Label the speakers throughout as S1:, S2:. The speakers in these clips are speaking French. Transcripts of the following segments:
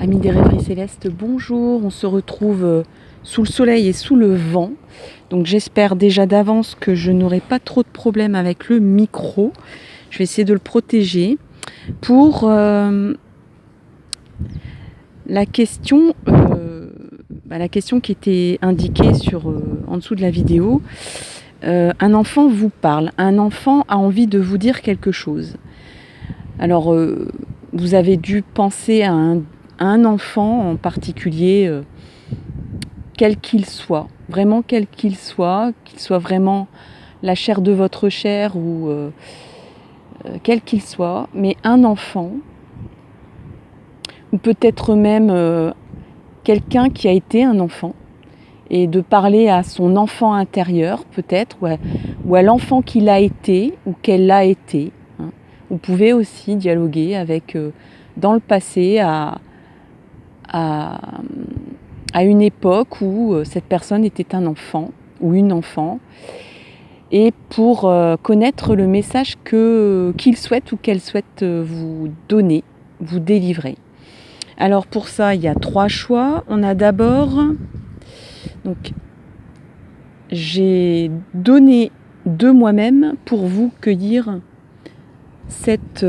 S1: Amis des rêveries célestes, bonjour. On se retrouve sous le soleil et sous le vent. Donc j'espère déjà d'avance que je n'aurai pas trop de problèmes avec le micro. Je vais essayer de le protéger. Pour la question qui était indiquée en dessous de la vidéo, un enfant vous parle. Un enfant a envie de vous dire quelque chose. Alors, vous avez dû penser à un enfant en particulier, quel qu'il soit, vraiment quel qu'il soit vraiment la chair de votre chair ou quel qu'il soit, mais un enfant, ou peut-être même quelqu'un qui a été un enfant, et de parler à son enfant intérieur peut-être, ou à l'enfant qu'il a été ou qu'elle a été. Vous pouvez aussi dialoguer avec, dans le passé, à une époque où cette personne était un enfant ou une enfant, et pour connaître le message qu'il souhaite ou qu'elle souhaite vous donner, vous délivrer. Alors pour ça, il y a 3 choix. On a d'abord, donc j'ai donné de moi-même pour vous cueillir cette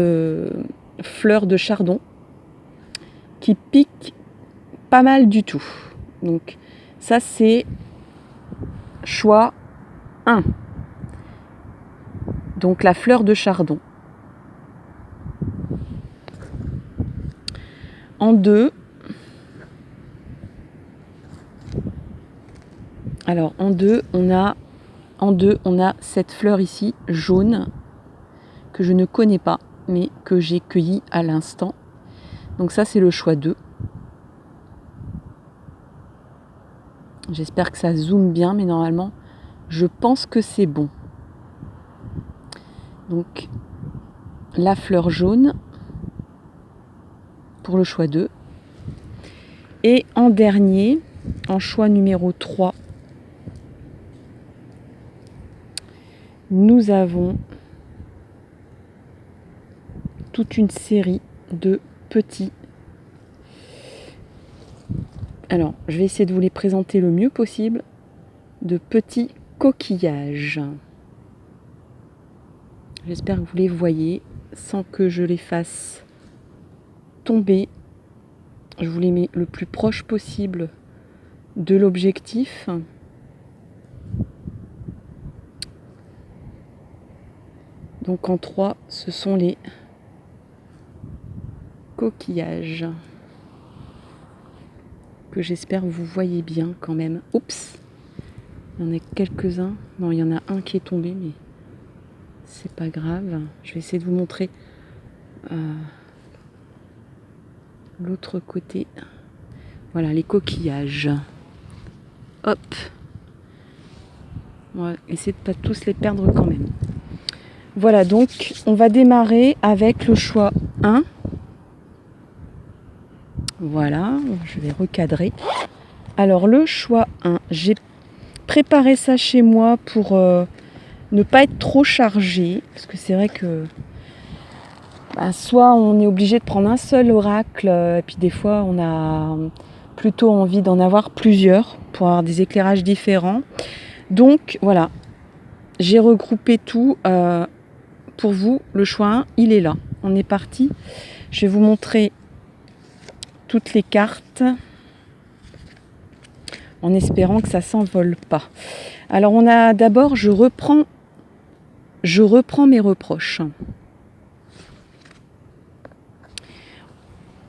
S1: fleur de chardon qui pique pas mal du tout. Donc ça c'est choix 1. Donc la fleur de chardon. En 2, alors en deux on a cette fleur ici jaune que je ne connais pas mais que j'ai cueillie à l'instant. Donc ça c'est le choix 2. J'espère que ça zoome bien, mais normalement je pense que c'est bon. Donc la fleur jaune pour le choix 2. Et en dernier, en choix numéro 3, nous avons toute une série de petits. Alors, je vais essayer de vous les présenter le mieux possible, de petits coquillages. J'espère que vous les voyez sans que je les fasse tomber. Je vous les mets le plus proche possible de l'objectif. Donc en 3, ce sont les coquillages que j'espère vous voyez bien quand même. Oups, il y en a quelques-uns. Non, il y en a un qui est tombé, mais c'est pas grave. Je vais essayer de vous montrer l'autre côté. Voilà, les coquillages. Hop. On va essayer de pas tous les perdre quand même. Voilà, donc on va démarrer avec le choix 1. Voilà, je vais recadrer. Alors le choix 1, j'ai préparé ça chez moi pour ne pas être trop chargé, parce que c'est vrai que soit on est obligé de prendre un seul oracle, et puis des fois on a plutôt envie d'en avoir plusieurs pour avoir des éclairages différents. Donc voilà, j'ai regroupé tout pour vous. Le choix 1, il est là. On est parti. Je vais vous montrer toutes les cartes en espérant que ça s'envole pas. Alors on a d'abord, je reprends mes reproches.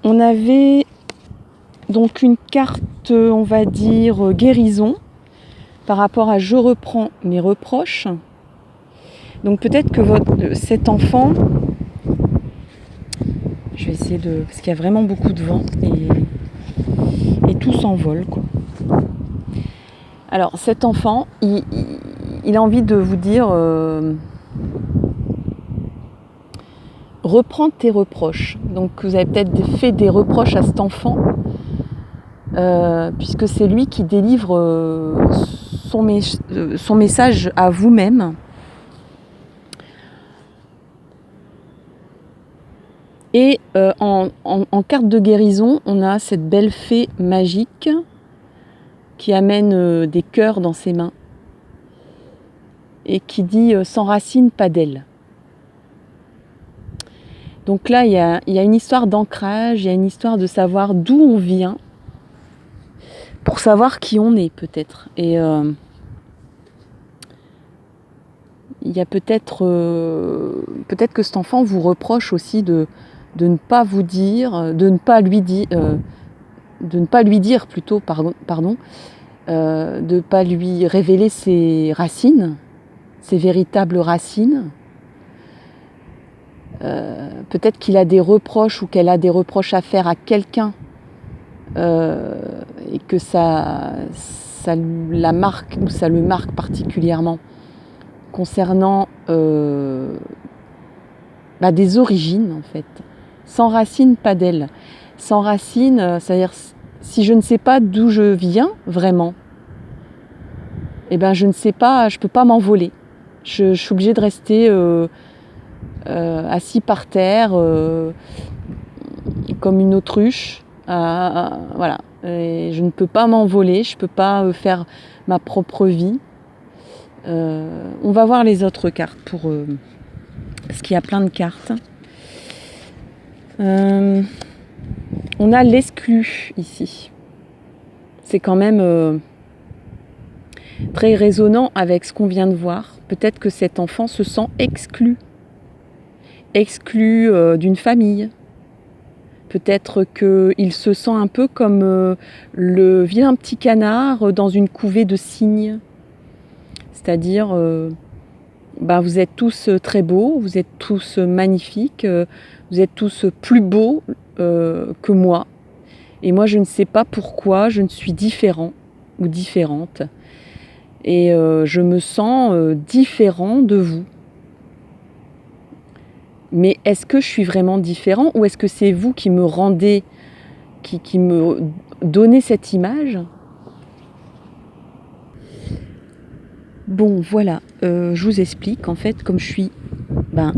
S1: On avait donc une carte, on va dire, guérison par rapport à je reprends mes reproches. Donc peut-être que cet enfant, je vais essayer de... parce qu'il y a vraiment beaucoup de vent et tout s'envole, quoi. Alors cet enfant, il a envie de vous dire reprends tes reproches. Donc vous avez peut-être fait des reproches à cet enfant, puisque c'est lui qui délivre son message à vous-même. Et en carte de guérison, on a cette belle fée magique qui amène des cœurs dans ses mains et qui dit sans racine, pas d'aile. Donc là, il y a une histoire d'ancrage, il y a une histoire de savoir d'où on vient pour savoir qui on est peut-être. Et il y a peut-être que cet enfant vous reproche aussi de ne pas vous dire, de ne pas lui dire plutôt, de ne pas lui révéler ses racines, ses véritables racines. Peut-être qu'il a des reproches ou qu'elle a des reproches à faire à quelqu'un et que ça la marque ou ça le marque particulièrement concernant des origines en fait. Sans racine, pas d'aile. Sans racine, c'est-à-dire si je ne sais pas d'où je viens vraiment, eh ben je ne sais pas, je peux pas m'envoler. Je suis obligée de rester assis par terre comme une autruche. Voilà. Et je ne peux pas m'envoler, je ne peux pas faire ma propre vie. On va voir les autres cartes parce qu'il y a plein de cartes. On a l'exclu ici. C'est quand même très résonnant avec ce qu'on vient de voir. Peut-être que cet enfant se sent exclu d'une famille. Peut-être qu'il se sent un peu comme le vilain petit canard dans une couvée de cygnes. C'est-à-dire, vous êtes tous très beaux, vous êtes tous magnifiques, vous êtes tous plus beaux que moi. Et moi, je ne sais pas pourquoi je ne suis différent ou différente. Et je me sens différent de vous. Mais est-ce que je suis vraiment différent ou est-ce que c'est vous qui me rendez, qui me donnez cette image ? Bon, voilà, je vous explique. En fait, comme je suis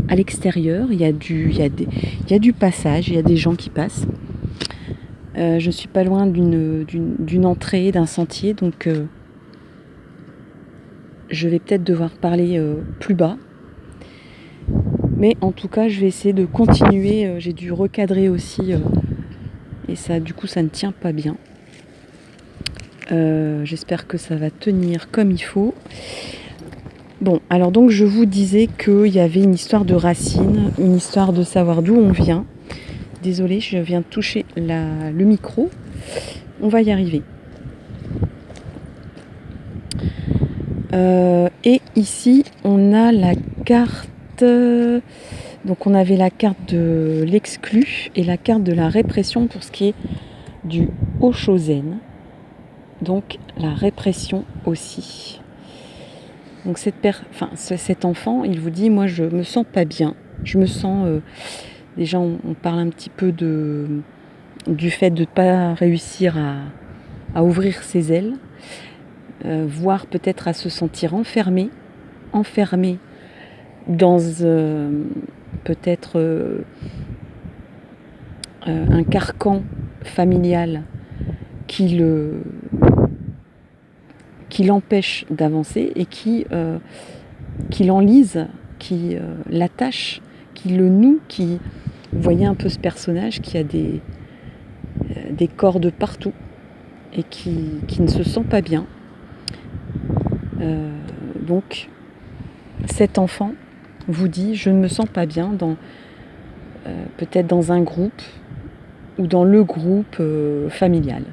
S1: à l'extérieur, il y a du passage, il y a des gens qui passent. Je ne suis pas loin d'une entrée, d'un sentier, donc je vais peut-être devoir parler plus bas. Mais en tout cas, je vais essayer de continuer. J'ai dû recadrer aussi. Et ça, du coup, ça ne tient pas bien. J'espère que ça va tenir comme il faut. Bon, alors donc je vous disais qu'il y avait une histoire de racines, une histoire de savoir d'où on vient. Désolée, je viens de toucher le micro. On va y arriver. Et ici, on a la carte. Donc on avait la carte de l'exclu et la carte de la répression pour ce qui est du Oshozen. Donc la répression aussi. Donc cet enfant, il vous dit, moi je me sens pas bien. Je me sens... déjà on parle un petit peu du fait de ne pas réussir à ouvrir ses ailes. Voire peut-être à se sentir enfermé dans peut-être un carcan familial qui l'empêche d'avancer et qui l'enlise, qui l'attache, qui le noue, vous voyez un peu ce personnage qui a des cordes partout et qui ne se sent pas bien. Donc cet enfant vous dit, je ne me sens pas bien peut-être dans un groupe ou dans le groupe familial.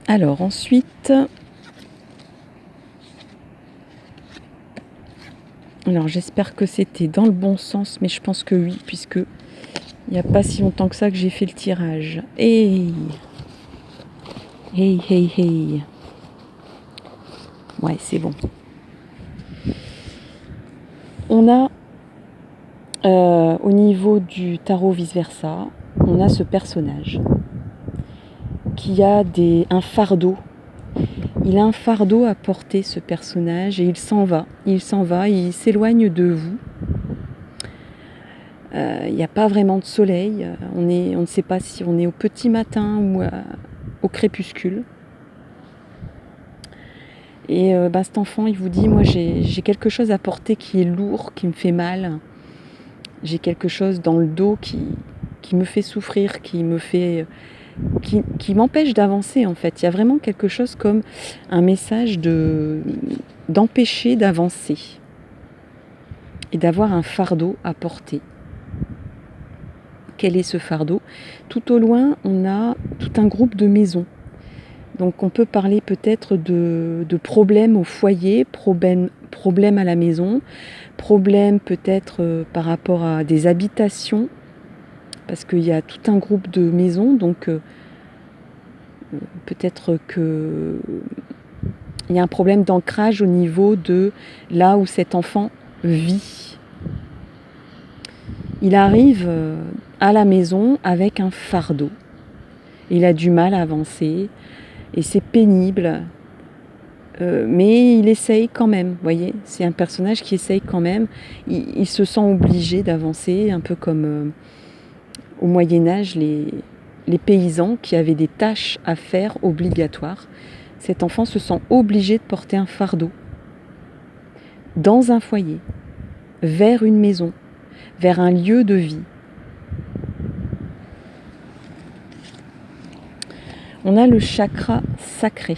S1: Alors ensuite, j'espère que c'était dans le bon sens, mais je pense que oui, puisque il n'y a pas si longtemps que ça que j'ai fait le tirage. Hey. Ouais, c'est bon. On a, au niveau du tarot vice-versa, on a ce personnage qui a un fardeau Il a un fardeau à porter, ce personnage, et il s'en va, il s'éloigne de vous. Il n'y a pas vraiment de soleil, on ne sait pas si on est au petit matin ou au crépuscule. Et cet enfant, il vous dit, moi j'ai quelque chose à porter qui est lourd, qui me fait mal. J'ai quelque chose dans le dos qui me fait souffrir, qui m'empêche d'avancer en fait. Il y a vraiment quelque chose comme un message d'empêcher d'avancer et d'avoir un fardeau à porter. Quel est ce fardeau? Tout au loin, on a tout un groupe de maisons. Donc on peut parler peut-être de problèmes au foyer, problèmes à la maison, problèmes peut-être par rapport à des habitations, parce qu'il y a tout un groupe de maisons, donc peut-être qu'il y a un problème d'ancrage au niveau de là où cet enfant vit. Il arrive à la maison avec un fardeau. Il a du mal à avancer et c'est pénible. Mais il essaye quand même, vous voyez, c'est un personnage qui essaye quand même. Il se sent obligé d'avancer, un peu comme au Moyen-Âge, les paysans qui avaient des tâches à faire obligatoires. Cet enfant se sent obligé de porter un fardeau dans un foyer, vers une maison, vers un lieu de vie. On a le chakra sacré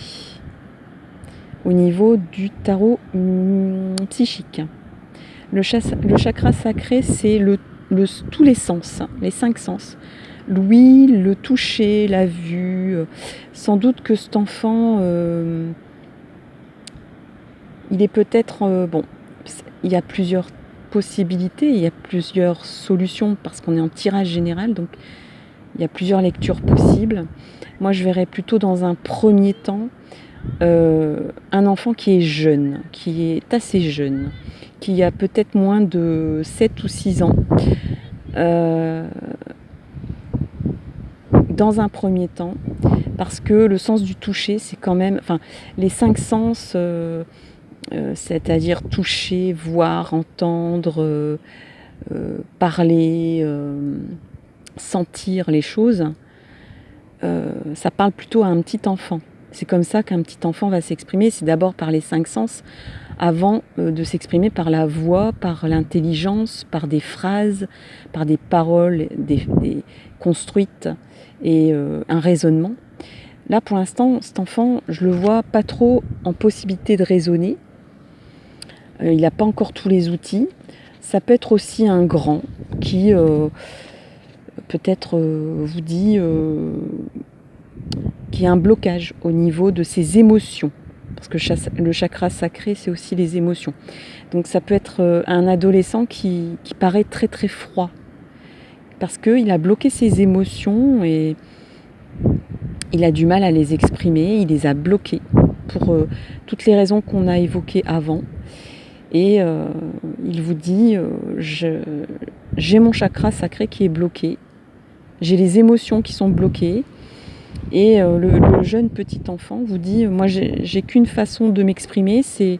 S1: au niveau du tarot psychique. Le chakra sacré, c'est tous les sens, les 5 sens. L'ouïe, le toucher, la vue. Sans doute que cet enfant, il est peut-être... il y a plusieurs possibilités, il y a plusieurs solutions parce qu'on est en tirage général, donc il y a plusieurs lectures possibles. Moi, je verrais plutôt dans un premier temps un enfant qui est jeune, qui est assez jeune, qui a peut-être moins de 7 ou 6 ans. Dans un premier temps, parce que le sens du toucher, c'est quand même... Enfin, les 5 sens, c'est-à-dire toucher, voir, entendre, parler, sentir les choses, ça parle plutôt à un petit enfant. C'est comme ça qu'un petit enfant va s'exprimer, c'est d'abord par les 5 sens, avant de s'exprimer par la voix, par l'intelligence, par des phrases, par des paroles des construites et un raisonnement. Là, pour l'instant, cet enfant, je le vois pas trop en possibilité de raisonner. Il n'a pas encore tous les outils. Ça peut être aussi un grand qui peut-être vous dit qu'il y a un blocage au niveau de ses émotions. Parce que le chakra sacré, c'est aussi les émotions. Donc ça peut être un adolescent qui paraît très très froid. Parce qu'il a bloqué ses émotions et il a du mal à les exprimer, il les a bloquées pour toutes les raisons qu'on a évoquées avant. Et il vous dit, j'ai mon chakra sacré qui est bloqué, j'ai les émotions qui sont bloquées. Et le jeune petit enfant vous dit, moi j'ai qu'une façon de m'exprimer, c'est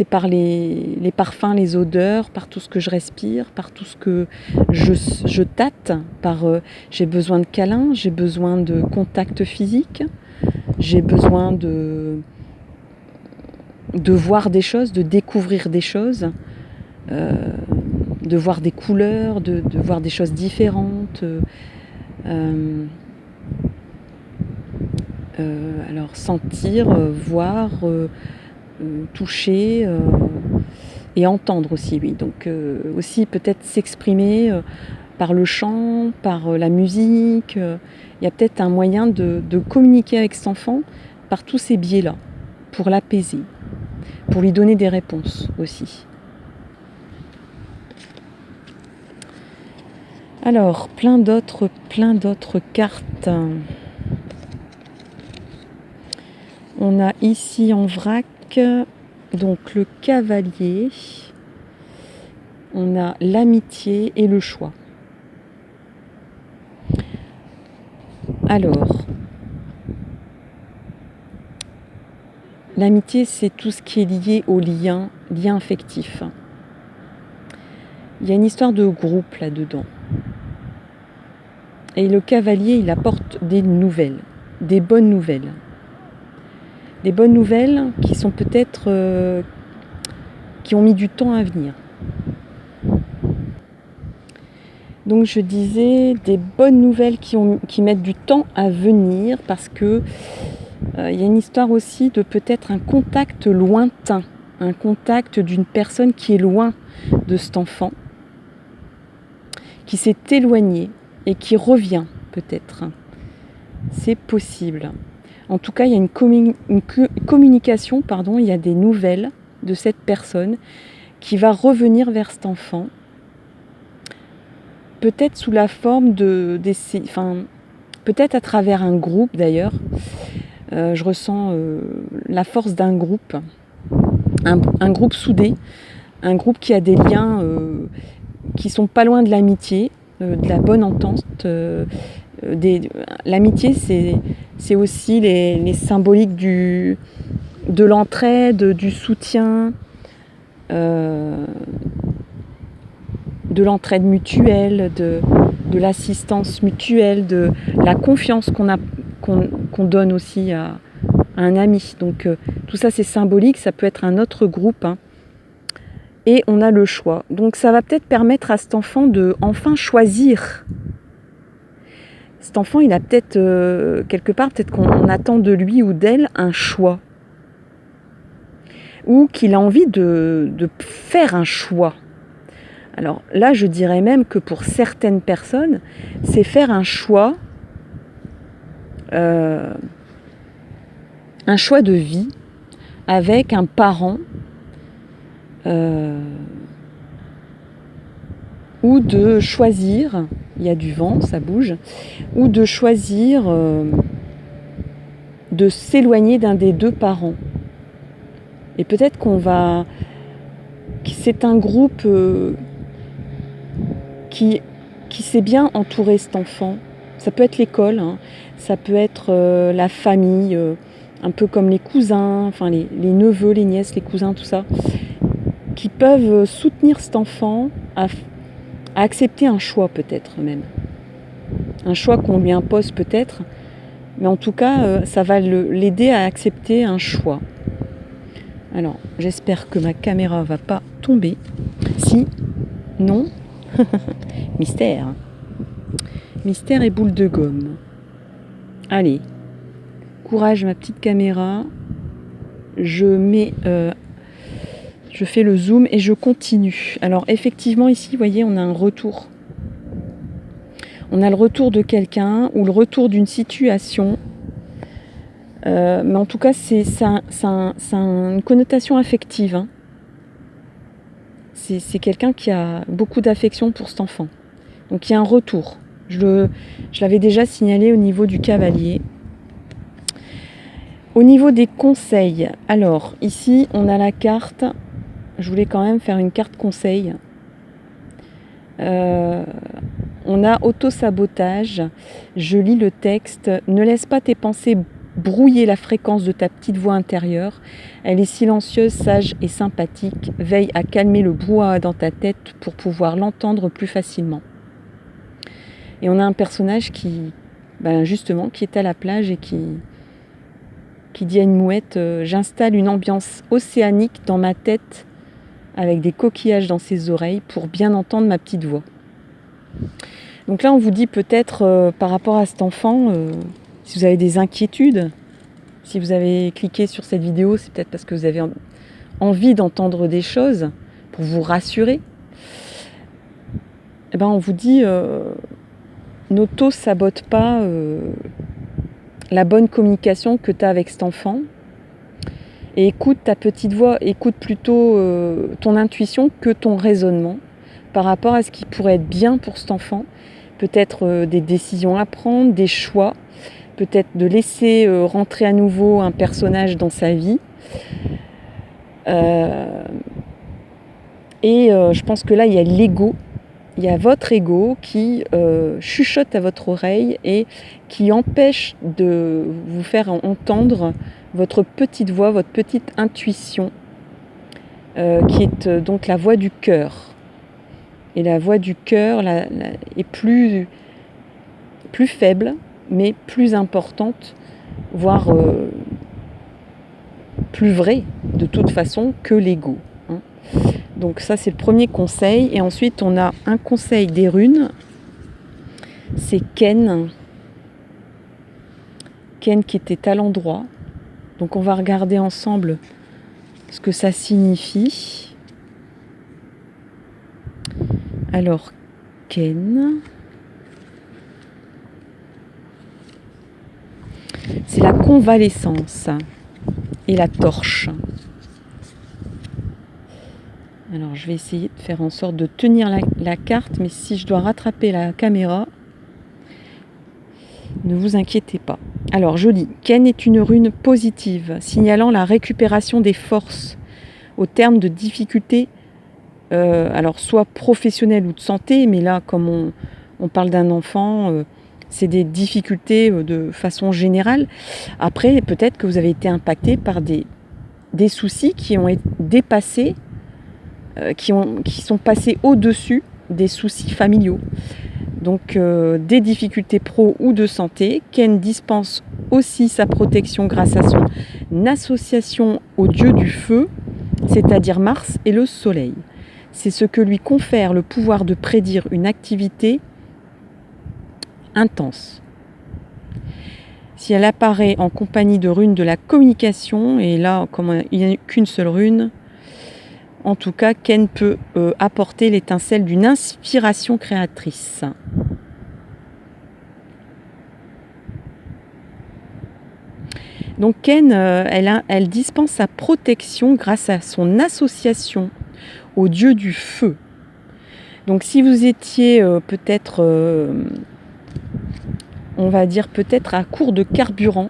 S1: par les parfums, les odeurs, par tout ce que je respire, par tout ce que je tâte, j'ai besoin de câlins, j'ai besoin de contact physique, j'ai besoin de voir des choses, de découvrir des choses, de voir des couleurs, de voir des choses différentes. Alors sentir, voir, toucher et entendre aussi, oui. Donc aussi peut-être s'exprimer par le chant, par la musique. Il y a peut-être un moyen de communiquer avec cet enfant par tous ces biais-là, pour l'apaiser, pour lui donner des réponses aussi. Alors, plein d'autres cartes. On a ici en vrac, donc le cavalier, on a l'amitié et le choix. Alors, L'amitié, c'est tout ce qui est lié au lien affectif. Il y a une histoire de groupe là-dedans. Et le cavalier, il apporte des nouvelles, des bonnes nouvelles. Des bonnes nouvelles qui sont peut-être... qui ont mis du temps à venir. Donc je disais des bonnes nouvelles qui mettent du temps à venir parce que il y a une histoire aussi de peut-être un contact lointain, un contact d'une personne qui est loin de cet enfant, qui s'est éloignée et qui revient peut-être. C'est possible. En tout cas, il y a une communication, il y a des nouvelles de cette personne qui va revenir vers cet enfant, peut-être sous la forme peut-être à travers un groupe d'ailleurs. Je ressens la force d'un groupe, un groupe soudé, un groupe qui a des liens qui sont pas loin de l'amitié, de la bonne entente. L'amitié, c'est aussi les symboliques de l'entraide, du soutien, de l'entraide mutuelle, de l'assistance mutuelle, de la confiance qu'on donne aussi à un ami. Donc tout ça c'est symbolique, ça peut être un autre groupe, hein. Et on a le choix. Donc ça va peut-être permettre à cet enfant de enfin choisir. Cet enfant, il a peut-être quelque part, peut-être qu'on attend de lui ou d'elle un choix. Ou qu'il a envie de faire un choix. Alors là, je dirais même que pour certaines personnes, c'est faire un choix de vie avec un parent ou de choisir, il y a du vent, ça bouge, ou de choisir de s'éloigner d'un des deux parents. Et peut-être c'est un groupe qui sait bien entourer cet enfant. Ça peut être l'école, hein. Ça peut être la famille, un peu comme les cousins, enfin les neveux, les nièces, les cousins, tout ça, qui peuvent soutenir cet enfant à accepter un choix peut-être même. Un choix qu'on lui impose peut-être, mais en tout cas, ça va l'aider à accepter un choix. Alors, j'espère que ma caméra va pas tomber. Si, non, mystère. Mystère et boule de gomme. Allez, courage ma petite caméra. Je fais le zoom et je continue. Alors effectivement ici, vous voyez, on a un retour. On a le retour de quelqu'un ou le retour d'une situation. Mais en tout cas, c'est une connotation affective, hein. C'est quelqu'un qui a beaucoup d'affection pour cet enfant. Donc il y a un retour. Je l'avais déjà signalé au niveau du cavalier. Au niveau des conseils, alors ici on a la carte. Je voulais quand même faire une carte conseil. On a auto-sabotage. Je lis le texte. Ne laisse pas tes pensées brouiller la fréquence de ta petite voix intérieure. Elle est silencieuse, sage et sympathique. Veille à calmer le brouhaha dans ta tête pour pouvoir l'entendre plus facilement. Et on a un personnage qui est à la plage et qui dit à une mouette j'installe une ambiance océanique dans ma tête avec des coquillages dans ses oreilles pour bien entendre ma petite voix. Donc là, on vous dit peut-être par rapport à cet enfant, si vous avez des inquiétudes, si vous avez cliqué sur cette vidéo, c'est peut-être parce que vous avez envie d'entendre des choses pour vous rassurer. Eh ben, on vous dit n'auto-sabote pas la bonne communication que tu as avec cet enfant. Et écoute ta petite voix, écoute plutôt ton intuition que ton raisonnement par rapport à ce qui pourrait être bien pour cet enfant. Peut-être des décisions à prendre, des choix, peut-être de laisser rentrer à nouveau un personnage dans sa vie. Je pense que là, il y a l'ego. Il y a votre ego qui chuchote à votre oreille et qui empêche de vous faire entendre votre petite voix, votre petite intuition, qui est donc la voix du cœur. Et la voix du cœur est plus faible, mais plus importante, voire plus vraie, de toute façon, que l'ego. Hein. Donc ça, c'est le premier conseil. Et ensuite, on a un conseil des runes. C'est Ken. Ken qui était à l'endroit. Donc on va regarder ensemble ce que ça signifie. Alors, Ken, c'est la convalescence et la torche. Alors, je vais essayer de faire en sorte de tenir la carte, mais si je dois rattraper la caméra, ne vous inquiétez pas. Alors, je lis. Ken est une rune positive, signalant la récupération des forces au terme de difficultés, alors soit professionnelles ou de santé, mais là, comme on parle d'un enfant, c'est des difficultés de façon générale. Après, peut-être que vous avez été impacté par des soucis qui ont été dépassés, qui sont passés au-dessus des soucis familiaux. Donc des difficultés pro ou de santé. Ken dispense aussi sa protection grâce à son association au dieu du feu, c'est-à-dire Mars et le soleil. C'est ce que lui confère le pouvoir de prédire une activité intense. Si elle apparaît en compagnie de runes de la communication, et là, comme il n'y a qu'une seule rune, en tout cas, Ken peut apporter l'étincelle d'une inspiration créatrice. Donc Ken, elle dispense sa protection grâce à son association au dieu du feu. Donc si vous étiez peut-être, on va dire peut-être à court de carburant,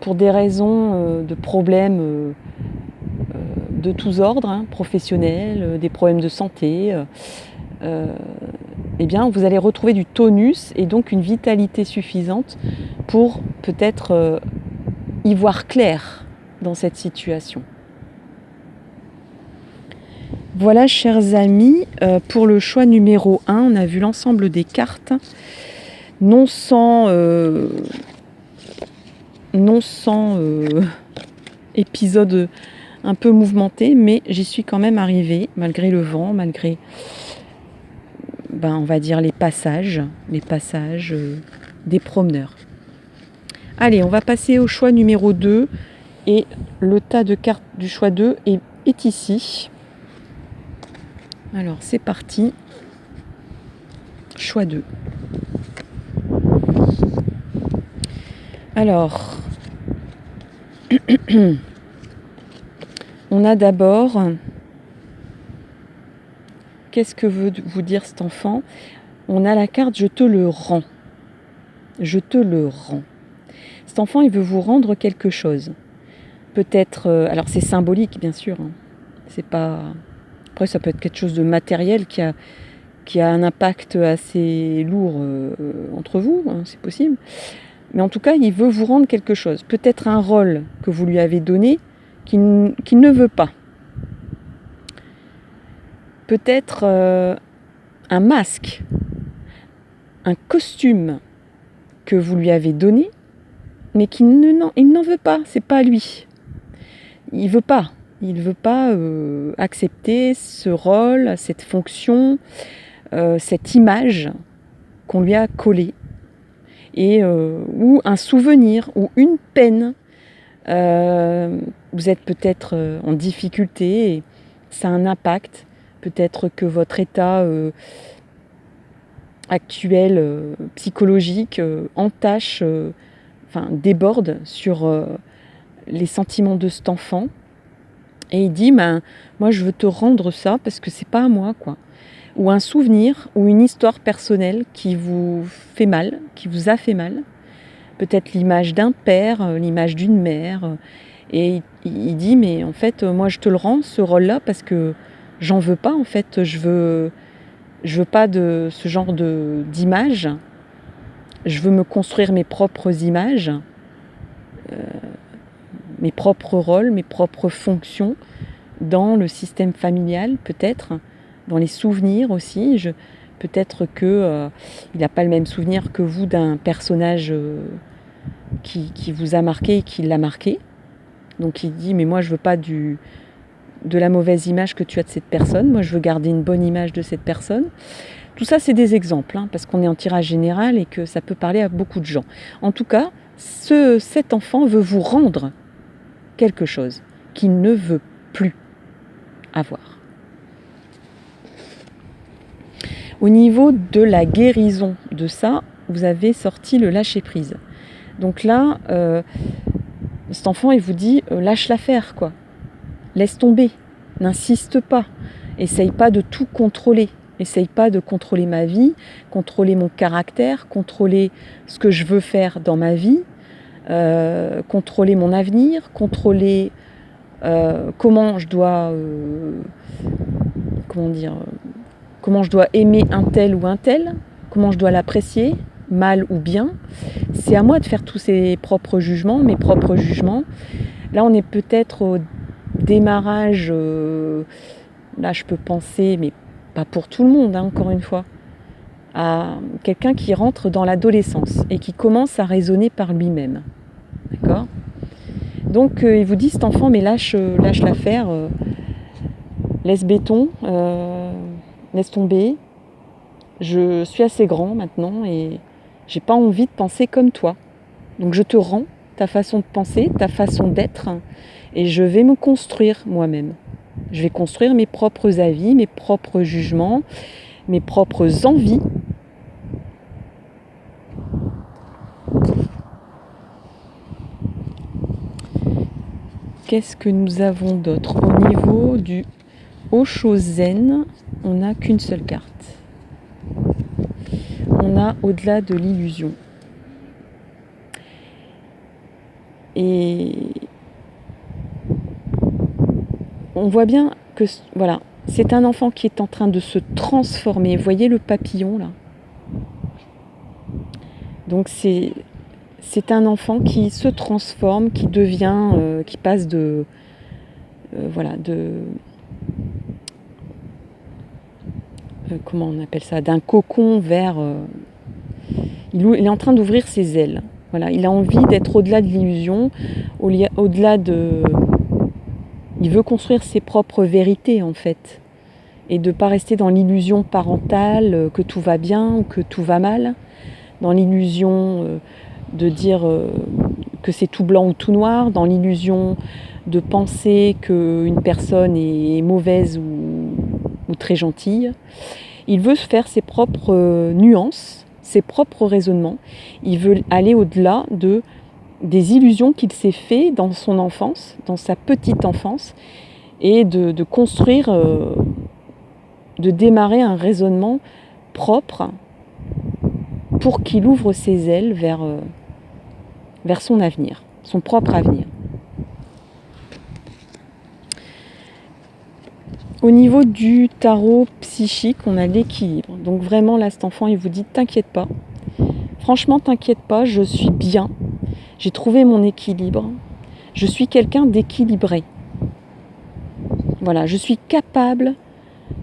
S1: pour des raisons de problèmes de tous ordres, hein, professionnels, des problèmes de santé, eh bien vous allez retrouver du tonus et donc une vitalité suffisante pour peut-être y voir clair dans cette situation. Voilà, chers amis, pour le choix numéro 1, on a vu l'ensemble des cartes, non sans épisode un peu mouvementé, mais j'y suis quand même arrivée, malgré le vent, malgré, on va dire, les passages des promeneurs. Allez, on va passer au choix numéro 2, et le tas de cartes du choix 2 est ici. Alors, c'est parti. Choix 2. Alors, on a d'abord, qu'est-ce que veut vous dire cet enfant ? On a la carte « Je te le rends ». Je te le rends. Cet enfant, il veut vous rendre quelque chose. Peut-être, alors c'est symbolique, bien sûr. Hein. C'est pas... Après, ça peut être quelque chose de matériel qui a un impact assez lourd entre vous, hein, c'est possible. Mais en tout cas, il veut vous rendre quelque chose. Peut-être un rôle que vous lui avez donné qu'il ne veut pas. Peut-être un masque, un costume que vous lui avez donné, mais il n'en veut pas, c'est pas lui. Il veut pas accepter ce rôle, cette fonction, cette image qu'on lui a collée. Et ou un souvenir, ou une peine. Vous êtes peut-être en difficulté et ça a un impact. Peut-être que votre état actuel psychologique entache, déborde sur les sentiments de cet enfant. Et il dit, moi je veux te rendre ça parce que c'est pas à moi, quoi. Ou un souvenir, ou une histoire personnelle qui vous fait mal, qui vous a fait mal. Peut-être l'image d'un père, l'image d'une mère. Et il dit, mais en fait, moi je te le rends, ce rôle-là, parce que j'en veux pas, en fait. Je veux pas de ce genre d'image. Je veux me construire mes propres images. mes propres rôles, mes propres fonctions dans le système familial peut-être, dans les souvenirs aussi. Peut-être que il n'a pas le même souvenir que vous d'un personnage qui vous a marqué et qui l'a marqué. Donc il dit mais moi je veux pas de la mauvaise image que tu as de cette personne, moi je veux garder une bonne image de cette personne. Tout ça c'est des exemples, parce qu'on est en tirage général et que ça peut parler à beaucoup de gens. En tout cas, cet enfant veut vous rendre quelque chose qu'il ne veut plus avoir. Au niveau de la guérison de ça, vous avez sorti le lâcher-prise. Donc là, cet enfant, il vous dit lâche l'affaire, quoi. Laisse tomber, n'insiste pas, essaye pas de tout contrôler. Essaye pas de contrôler ma vie, contrôler mon caractère, contrôler ce que je veux faire dans ma vie, contrôler mon avenir, contrôler comment je dois comment je dois aimer un tel ou un tel, comment je dois l'apprécier, mal ou bien. C'est à moi de faire tous ces propres jugements, mes propres jugements. Là, on est peut-être au démarrage, là je peux penser, mais pas pour tout le monde, encore une fois, à quelqu'un qui rentre dans l'adolescence et qui commence à raisonner par lui-même. D'accord ? Donc il vous dit cet enfant, mais lâche l'affaire, laisse béton, laisse tomber. Je suis assez grand maintenant et j'ai pas envie de penser comme toi. Donc je te rends ta façon de penser, ta façon d'être, et je vais me construire moi-même. Je vais construire mes propres avis, mes propres jugements, mes propres envies. Qu'est-ce que nous avons d'autre ? Au niveau du Osho Zen, on n'a qu'une seule carte. On a au-delà de l'illusion. Et on voit bien que voilà, c'est un enfant qui est en train de se transformer. Vous voyez le papillon là ? Donc c'est un enfant qui se transforme, qui devient, qui passe de comment on appelle ça, d'un cocon vers il est en train d'ouvrir ses ailes. Voilà, il a envie d'être au-delà de l'illusion, au-delà de... Il veut construire ses propres vérités, en fait. Et de ne pas rester dans l'illusion parentale, que tout va bien ou que tout va mal. Dans l'illusion de dire que c'est tout blanc ou tout noir. Dans l'illusion de penser qu'une personne est mauvaise ou très gentille. Il veut faire ses propres nuances, ses propres raisonnements. Il veut aller au-delà des illusions qu'il s'est fait dans son enfance, dans sa petite enfance, et de construire, de démarrer un raisonnement propre pour qu'il ouvre ses ailes vers son avenir, son propre avenir. Au niveau du tarot psychique, on a l'équilibre. Donc vraiment, là, cet enfant, il vous dit, t'inquiète pas. Franchement, t'inquiète pas, je suis bien. J'ai trouvé mon équilibre. Je suis quelqu'un d'équilibré. Voilà, je suis capable.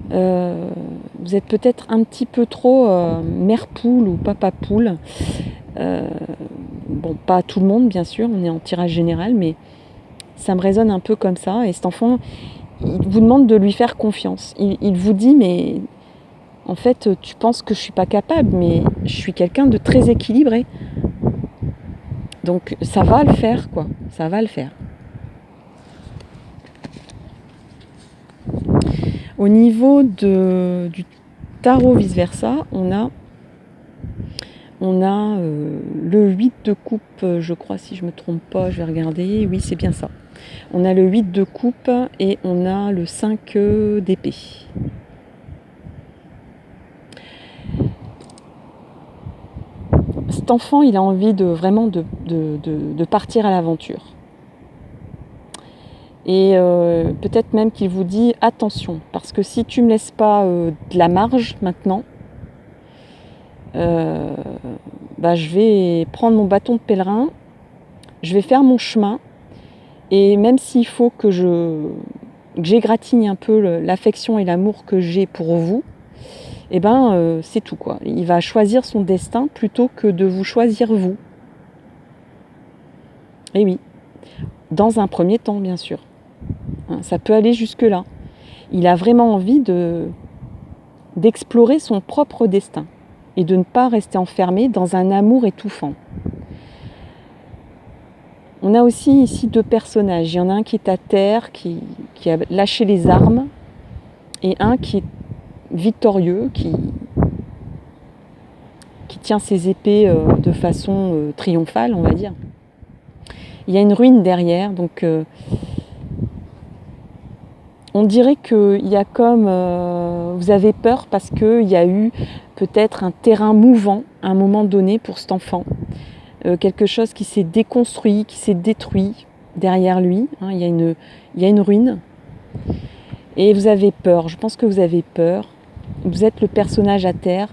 S1: Vous êtes peut-être un petit peu trop mère poule ou papa poule. Bon, pas tout le monde, bien sûr, on est en tirage général, mais ça me résonne un peu comme ça. Et cet enfant, il vous demande de lui faire confiance. Il vous dit, mais en fait, tu penses que je ne suis pas capable, mais je suis quelqu'un de très équilibré. Donc ça va le faire, quoi. Ça va le faire. Au niveau du tarot vice-versa, on a le 8 de coupe, je crois, si je ne me trompe pas, je vais regarder. Oui, c'est bien ça. On a le 8 de coupe et on a le 5 d'épée. Cet enfant, il a envie vraiment de partir à l'aventure. Et peut-être même qu'il vous dit attention, parce que si tu ne me laisses pas de la marge maintenant, je vais prendre mon bâton de pèlerin, je vais faire mon chemin Et même s'il faut que j'égratigne un peu l'affection et l'amour que j'ai pour vous, eh ben, c'est tout, quoi. Il va choisir son destin plutôt que de vous choisir vous. Et oui, dans un premier temps, bien sûr. Ça peut aller jusque-là. Il a vraiment envie d'explorer son propre destin et de ne pas rester enfermé dans un amour étouffant. On a aussi ici deux personnages. Il y en a un qui est à terre, qui a lâché les armes, et un qui est victorieux, qui tient ses épées de façon triomphale, on va dire. Il y a une ruine derrière, donc on dirait qu'il y a comme... vous avez peur parce qu'il y a eu peut-être un terrain mouvant à un moment donné pour cet enfant. Quelque chose qui s'est déconstruit, qui s'est détruit derrière lui. Il y a une ruine. Et vous avez peur, je pense que vous avez peur. Vous êtes le personnage à terre.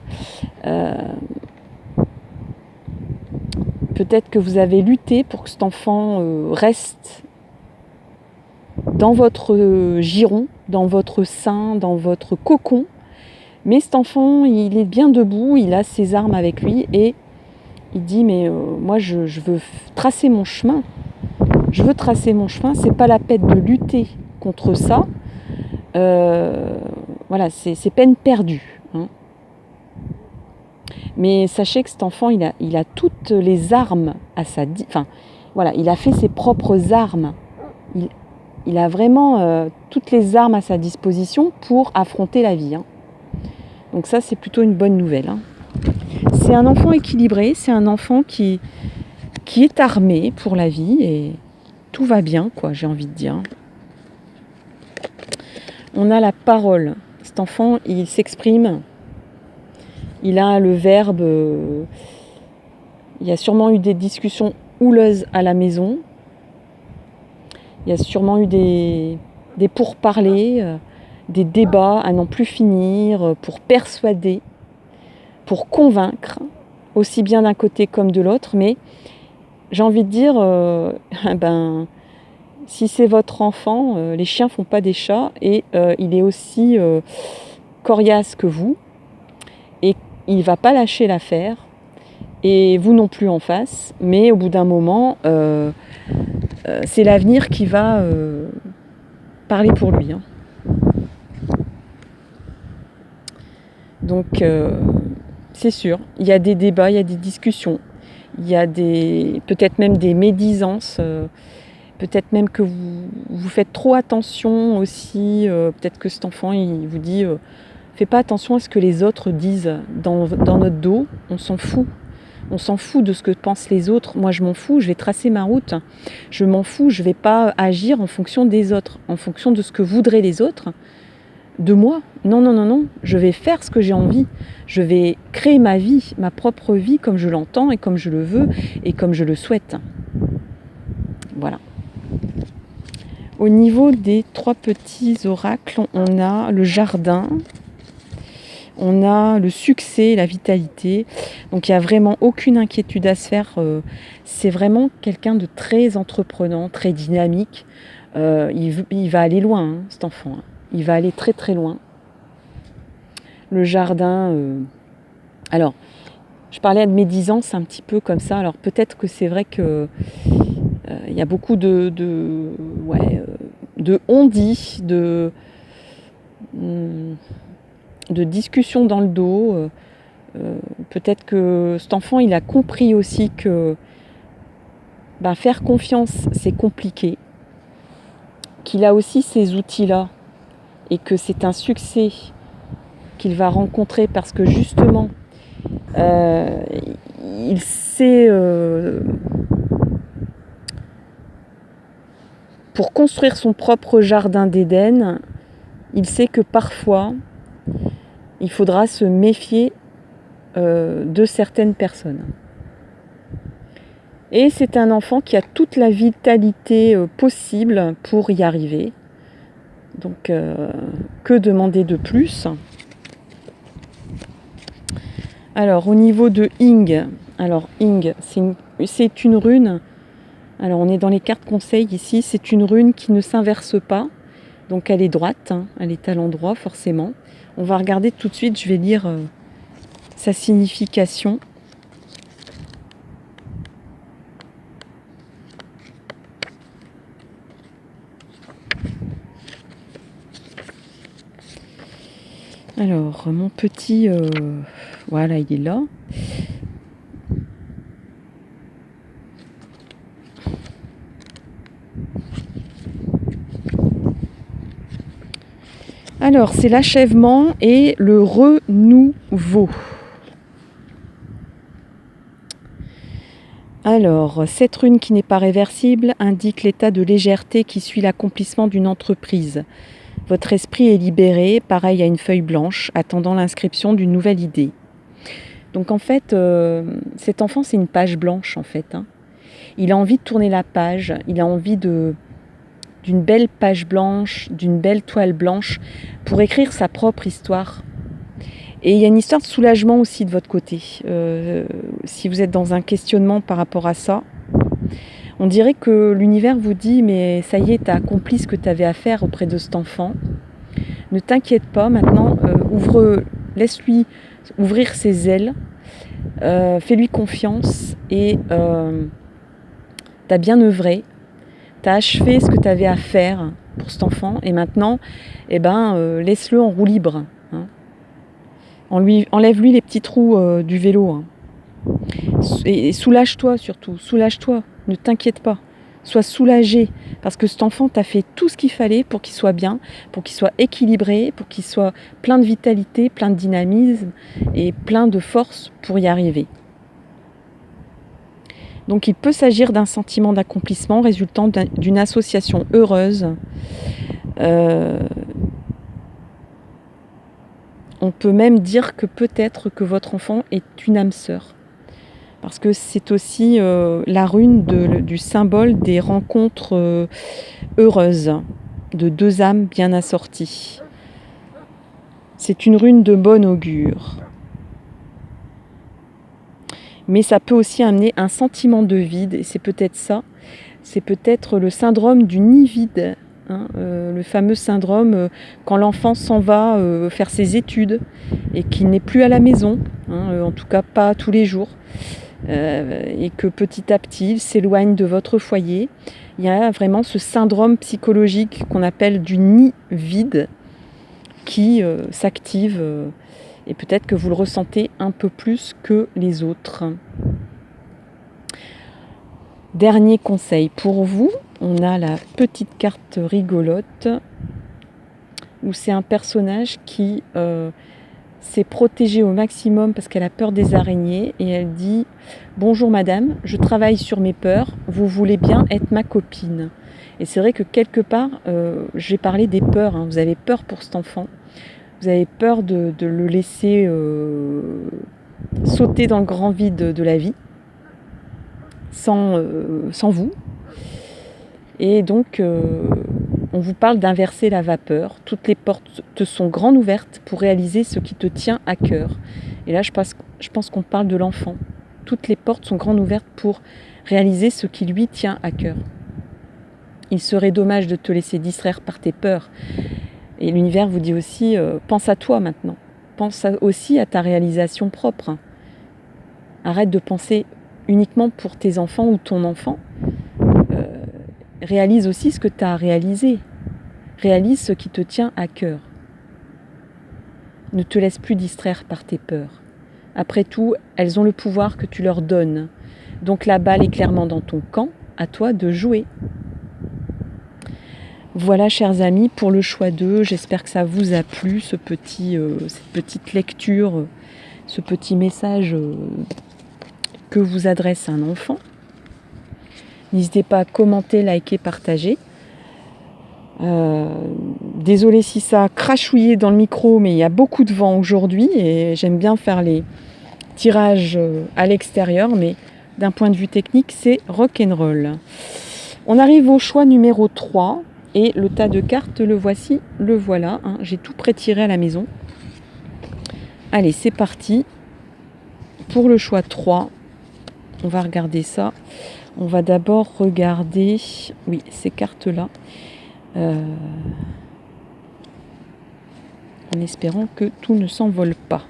S1: Peut-être que vous avez lutté pour que cet enfant reste dans votre giron, dans votre sein, dans votre cocon. Mais cet enfant, il est bien debout, il a ses armes avec lui et il dit mais moi je veux tracer mon chemin. Je veux tracer mon chemin, c'est pas la peine de lutter contre ça. Voilà, c'est peine perdue. Hein. Mais sachez que cet enfant, il a toutes les armes à enfin, voilà, il a fait ses propres armes. Il a vraiment toutes les armes à sa disposition pour affronter la vie. Hein. Donc ça, c'est plutôt une bonne nouvelle. Hein. C'est un enfant équilibré, c'est un enfant qui est armé pour la vie et tout va bien, quoi, j'ai envie de dire. On a la parole. Cet enfant, il s'exprime. Il a le verbe. Il y a sûrement eu des discussions houleuses à la maison. Il y a sûrement eu des pourparlers, des débats à n'en plus finir pour persuader, pour convaincre, aussi bien d'un côté comme de l'autre. Mais j'ai envie de dire, si c'est votre enfant, les chiens font pas des chats et il est aussi coriace que vous et il va pas lâcher l'affaire et vous non plus en face, mais au bout d'un moment, c'est l'avenir qui va parler pour lui. Hein. Donc c'est sûr, il y a des débats, il y a des discussions, il y a peut-être même des médisances. Peut-être même que vous faites trop attention aussi. Peut-être que cet enfant, il vous dit fais pas attention à ce que les autres disent dans notre dos. On s'en fout. On s'en fout de ce que pensent les autres. Moi, je m'en fous. Je vais tracer ma route. Je m'en fous. Je vais pas agir en fonction des autres, en fonction de ce que voudraient les autres de moi. Non, non, non, non. Je vais faire ce que j'ai envie. Je vais créer ma vie, ma propre vie, comme je l'entends et comme je le veux et comme je le souhaite. Voilà. Au niveau des trois petits oracles, on a le jardin, on a le succès, la vitalité. Donc il n'y a vraiment aucune inquiétude à se faire. C'est vraiment quelqu'un de très entreprenant, très dynamique. Il va aller loin, hein, cet enfant. Hein. Il va aller très très loin. Le jardin... Alors, je parlais de médisance un petit peu comme ça. Alors peut-être que c'est vrai que... Il y a beaucoup de on-dit, de discussions dans le dos. Peut-être que cet enfant, il a compris aussi que faire confiance, c'est compliqué. Qu'il a aussi ces outils-là et que c'est un succès qu'il va rencontrer parce que justement, il sait... pour construire son propre jardin d'Éden, il sait que parfois, il faudra se méfier de certaines personnes. Et c'est un enfant qui a toute la vitalité possible pour y arriver. Donc, que demander de plus ? Alors, au niveau de Ing, alors Ing, c'est une rune Alors on est dans les cartes conseils ici, c'est une rune qui ne s'inverse pas, donc elle est droite, hein, elle est à l'endroit forcément. On va regarder tout de suite, je vais lire sa signification. Alors mon petit, voilà, il est là. Alors, c'est l'achèvement et le renouveau. Alors, cette rune qui n'est pas réversible indique l'état de légèreté qui suit l'accomplissement d'une entreprise. Votre esprit est libéré, pareil à une feuille blanche, attendant l'inscription d'une nouvelle idée. Donc en fait, cet enfant, c'est une page blanche en fait, hein. Il a envie de tourner la page, il a envie d'une belle page blanche, d'une belle toile blanche, pour écrire sa propre histoire. Et il y a une histoire de soulagement aussi de votre côté. Si vous êtes dans un questionnement par rapport à ça, on dirait que l'univers vous dit « mais ça y est, tu as accompli ce que tu avais à faire auprès de cet enfant. Ne t'inquiète pas, maintenant, laisse-lui ouvrir ses ailes, fais-lui confiance et tu as bien œuvré. Tu as achevé ce que tu avais à faire pour cet enfant et maintenant, laisse-le en roue libre. Hein. Enlève-lui les petits trous du vélo. Hein. Et soulage-toi surtout, soulage-toi, ne t'inquiète pas. Sois soulagé parce que cet enfant t'a fait tout ce qu'il fallait pour qu'il soit bien, pour qu'il soit équilibré, pour qu'il soit plein de vitalité, plein de dynamisme et plein de force pour y arriver. Donc il peut s'agir d'un sentiment d'accomplissement résultant d'une association heureuse. On peut même dire que peut-être que votre enfant est une âme sœur. Parce que c'est aussi la rune du symbole des rencontres heureuses, de deux âmes bien assorties. C'est une rune de bon augure. Mais ça peut aussi amener un sentiment de vide, et c'est peut-être ça, c'est peut-être le syndrome du nid vide, hein, le fameux syndrome quand l'enfant s'en va faire ses études et qu'il n'est plus à la maison, hein, en tout cas pas tous les jours, et que petit à petit il s'éloigne de votre foyer. Il y a vraiment ce syndrome psychologique qu'on appelle du nid vide qui s'active. Et peut-être que vous le ressentez un peu plus que les autres. Dernier conseil pour vous, on a la petite carte rigolote où c'est un personnage qui s'est protégé au maximum parce qu'elle a peur des araignées et elle dit « Bonjour madame, je travaille sur mes peurs, vous voulez bien être ma copine ?» Et c'est vrai que quelque part, j'ai parlé des peurs, hein. Vous avez peur pour cet enfant. Vous avez peur de le laisser sauter dans le grand vide de la vie, sans vous. Et donc, on vous parle d'inverser la vapeur. Toutes les portes te sont grandes ouvertes pour réaliser ce qui te tient à cœur. Et là, je pense qu'on parle de l'enfant. Toutes les portes sont grandes ouvertes pour réaliser ce qui lui tient à cœur. Il serait dommage de te laisser distraire par tes peurs. Et l'univers vous dit aussi, pense à toi maintenant. Pense aussi à ta réalisation propre. Arrête de penser uniquement pour tes enfants ou ton enfant. Réalise aussi ce que tu as réalisé. Réalise ce qui te tient à cœur. Ne te laisse plus distraire par tes peurs. Après tout, elles ont le pouvoir que tu leur donnes. Donc la balle est clairement dans ton camp, à toi de jouer. Voilà, chers amis, pour le choix 2, j'espère que ça vous a plu, cette petite lecture, ce petit message que vous adresse un enfant. N'hésitez pas à commenter, liker, partager. Désolée si ça a crachouillé dans le micro, mais il y a beaucoup de vent aujourd'hui et j'aime bien faire les tirages à l'extérieur, mais d'un point de vue technique, c'est rock'n'roll. On arrive au choix numéro 3. Et le tas de cartes, le voici, le voilà. Hein. J'ai tout pré-tiré à la maison. Allez, c'est parti. Pour le choix 3, on va regarder ça. On va d'abord regarder, oui, ces cartes-là, en espérant que tout ne s'envole pas.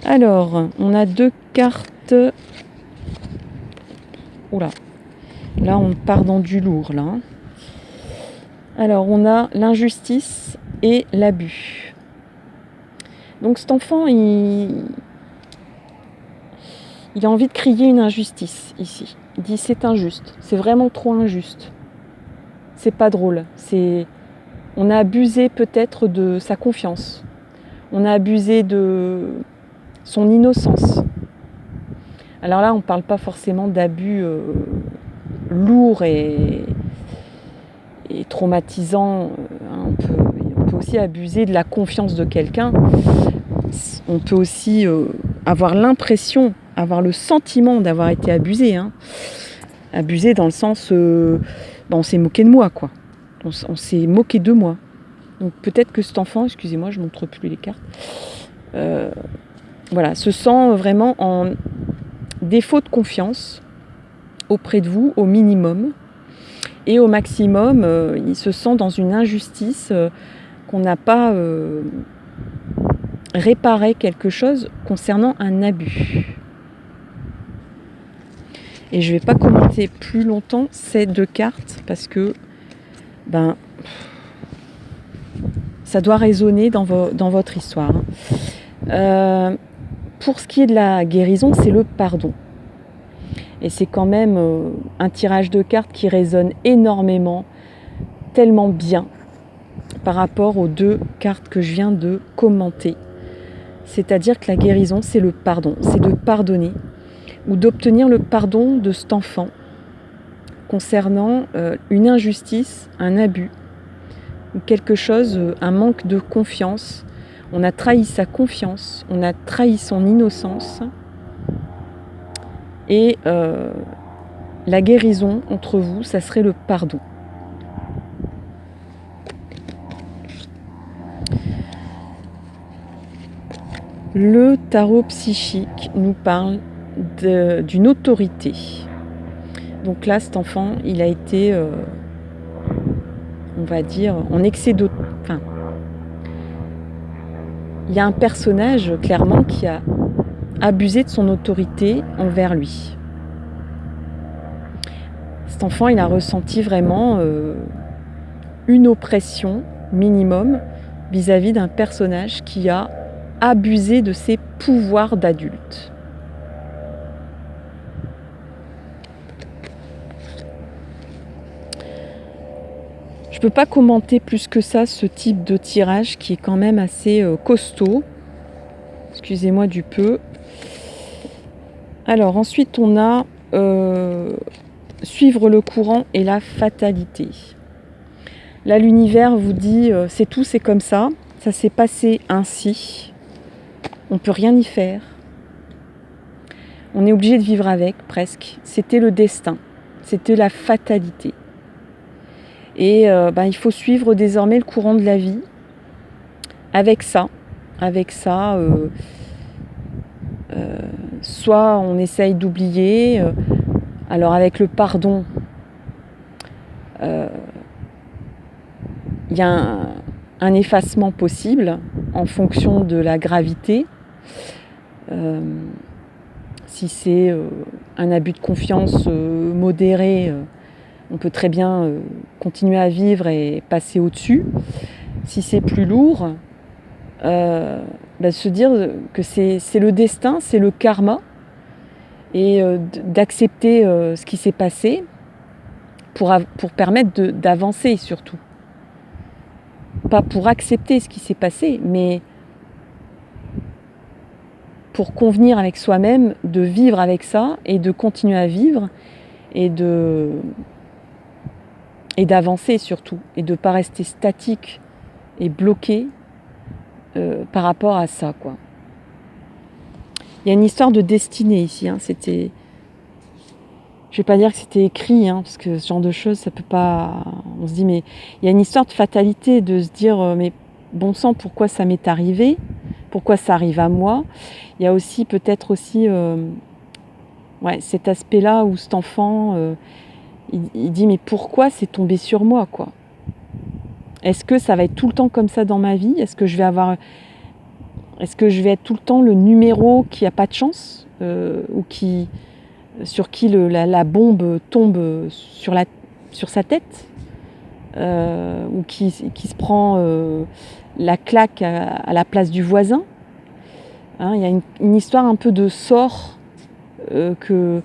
S1: Alors, on a 2 cartes. Oula, là on part dans du lourd, là. Alors, on a l'injustice et l'abus. Donc cet enfant, il a envie de crier une injustice ici. Il dit c'est injuste, c'est vraiment trop injuste. C'est pas drôle. On a abusé peut-être de sa confiance. On a abusé de son innocence. Alors là, on ne parle pas forcément d'abus lourds et traumatisants. On peut aussi abuser de la confiance de quelqu'un. On peut aussi avoir l'impression, avoir le sentiment d'avoir été abusé. Abusé dans le sens, on s'est moqué de moi, quoi. On s'est moqué de moi. Donc peut-être que cet enfant, excusez-moi, je ne montre plus les cartes, se sent vraiment en défaut de confiance auprès de vous, au minimum. Et au maximum, il se sent dans une injustice qu'on n'a pas réparé quelque chose concernant un abus. Et je ne vais pas commenter plus longtemps ces 2 cartes parce que ça doit résonner dans votre histoire. Pour ce qui est de la guérison, c'est le pardon. Et c'est quand même un tirage de cartes qui résonne énormément, tellement bien par rapport aux 2 cartes que je viens de commenter. C'est-à-dire que la guérison, c'est le pardon, c'est de pardonner ou d'obtenir le pardon de cet enfant concernant une injustice, un abus, ou quelque chose, un manque de confiance. On a trahi sa confiance, on a trahi son innocence. Et la guérison entre vous, ça serait le pardon. Le tarot psychique nous parle d'une autorité. Donc là, cet enfant, il a été, on va dire, en excès d'autorité. Enfin, il y a un personnage, clairement, qui a abusé de son autorité envers lui. Cet enfant, il a ressenti vraiment une oppression minimum vis-à-vis d'un personnage qui a abusé de ses pouvoirs d'adulte. Je ne peux pas commenter plus que ça ce type de tirage qui est quand même assez costaud. Excusez-moi du peu. Alors ensuite on a suivre le courant et la fatalité. Là l'univers vous dit c'est tout, c'est comme ça s'est passé ainsi. On ne peut rien y faire. On est obligé de vivre avec presque. C'était le destin, c'était la fatalité. Et il faut suivre désormais le courant de la vie avec ça. Soit on essaye d'oublier, alors avec le pardon, il y a un effacement possible en fonction de la gravité. Si c'est un abus de confiance modéré, on peut très bien continuer à vivre et passer au-dessus. Si c'est plus lourd, se dire que c'est le destin, c'est le karma, et d'accepter ce qui s'est passé pour permettre d'avancer surtout. Pas pour accepter ce qui s'est passé, mais pour convenir avec soi-même de vivre avec ça et de continuer à vivre et d'avancer surtout, et de ne pas rester statique et bloqué par rapport à ça, quoi. Il y a une histoire de destinée ici, c'était... Je ne vais pas dire que c'était écrit, parce que ce genre de choses, ça peut pas... On se dit, mais il y a une histoire de fatalité, de se dire, mais bon sang, pourquoi ça m'est arrivé ? Pourquoi ça arrive à moi ? Il y a aussi peut-être aussi Ouais, cet aspect-là où cet enfant, il dit mais pourquoi c'est tombé sur moi, quoi? Est-ce que ça va être tout le temps comme ça dans ma vie? Est-ce que je vais être tout le temps le numéro qui a pas de chance, ou sur qui la bombe tombe sur sa tête, ou qui se prend la claque à la place du voisin, hein? Il y a une histoire un peu de sort, que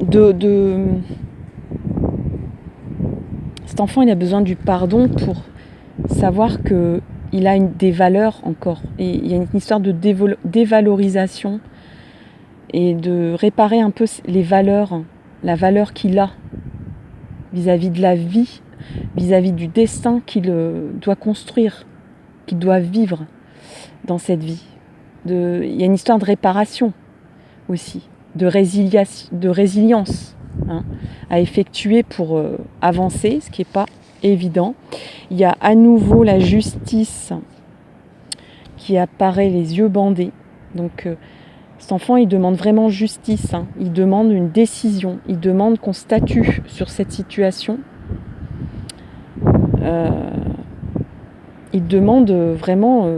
S1: de cet enfant, il a besoin du pardon pour savoir qu'il a des valeurs encore. Et il y a une histoire de dévalorisation et de réparer un peu les valeurs, la valeur qu'il a vis-à-vis de la vie, vis-à-vis du destin qu'il doit construire, qu'il doit vivre dans cette vie. Il y a une histoire de réparation aussi, de résilience, hein, à effectuer pour avancer, ce qui n'est pas évident. Il y a à nouveau la justice qui apparaît les yeux bandés. Donc cet enfant, il demande vraiment justice, hein. Il demande une décision, il demande qu'on statue sur cette situation. Il demande vraiment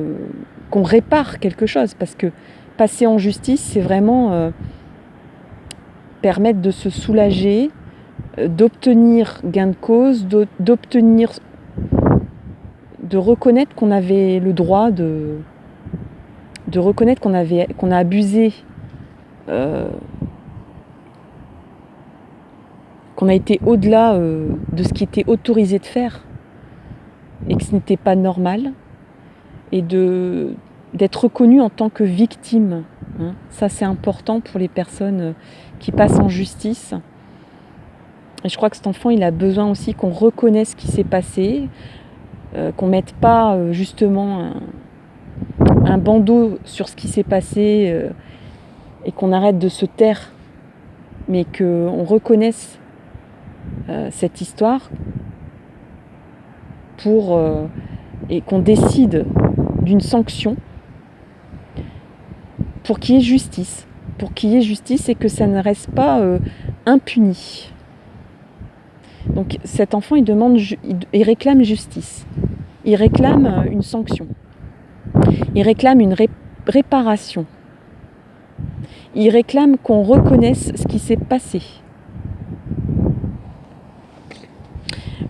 S1: qu'on répare quelque chose, parce que passer en justice, c'est vraiment permettre de se soulager, d'obtenir gain de cause, de reconnaître qu'on avait le droit de reconnaître qu'on a abusé, qu'on a été au-delà de ce qui était autorisé de faire et que ce n'était pas normal, et d'être reconnu en tant que victime, hein. Ça, c'est important pour les personnes qui passent en justice. Et je crois que cet enfant, il a besoin aussi qu'on reconnaisse ce qui s'est passé, qu'on ne mette pas justement un bandeau sur ce qui s'est passé, et qu'on arrête de se taire, mais qu'on reconnaisse cette histoire et qu'on décide d'une sanction pour qu'il y ait justice. Pour qu'il y ait justice et que ça ne reste pas impuni. Donc cet enfant, il réclame justice. Il réclame une sanction. Il réclame une réparation. Il réclame qu'on reconnaisse ce qui s'est passé.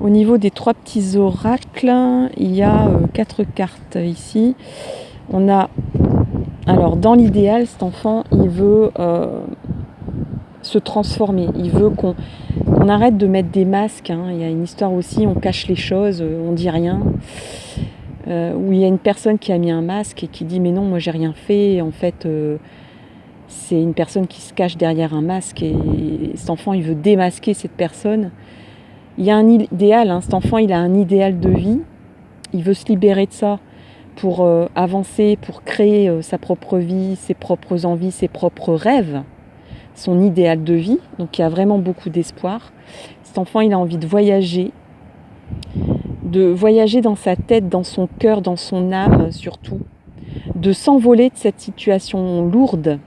S1: Au niveau des 3 petits oracles, il y a 4 cartes ici. On a, alors dans l'idéal, cet enfant, il veut se transformer. Il veut qu'on arrête de mettre des masques, hein. Il y a une histoire aussi, on cache les choses, on dit rien. Où il y a une personne qui a mis un masque et qui dit mais non, moi j'ai rien fait. En fait, c'est une personne qui se cache derrière un masque, et cet enfant, il veut démasquer cette personne. Il y a un idéal, hein. Cet enfant, il a un idéal de vie. Il veut se libérer de ça pour avancer, pour créer sa propre vie, ses propres envies, ses propres rêves, son idéal de vie. Donc il y a vraiment beaucoup d'espoir. Cet enfant, il a envie de voyager dans sa tête, dans son cœur, dans son âme surtout, de s'envoler de cette situation lourde.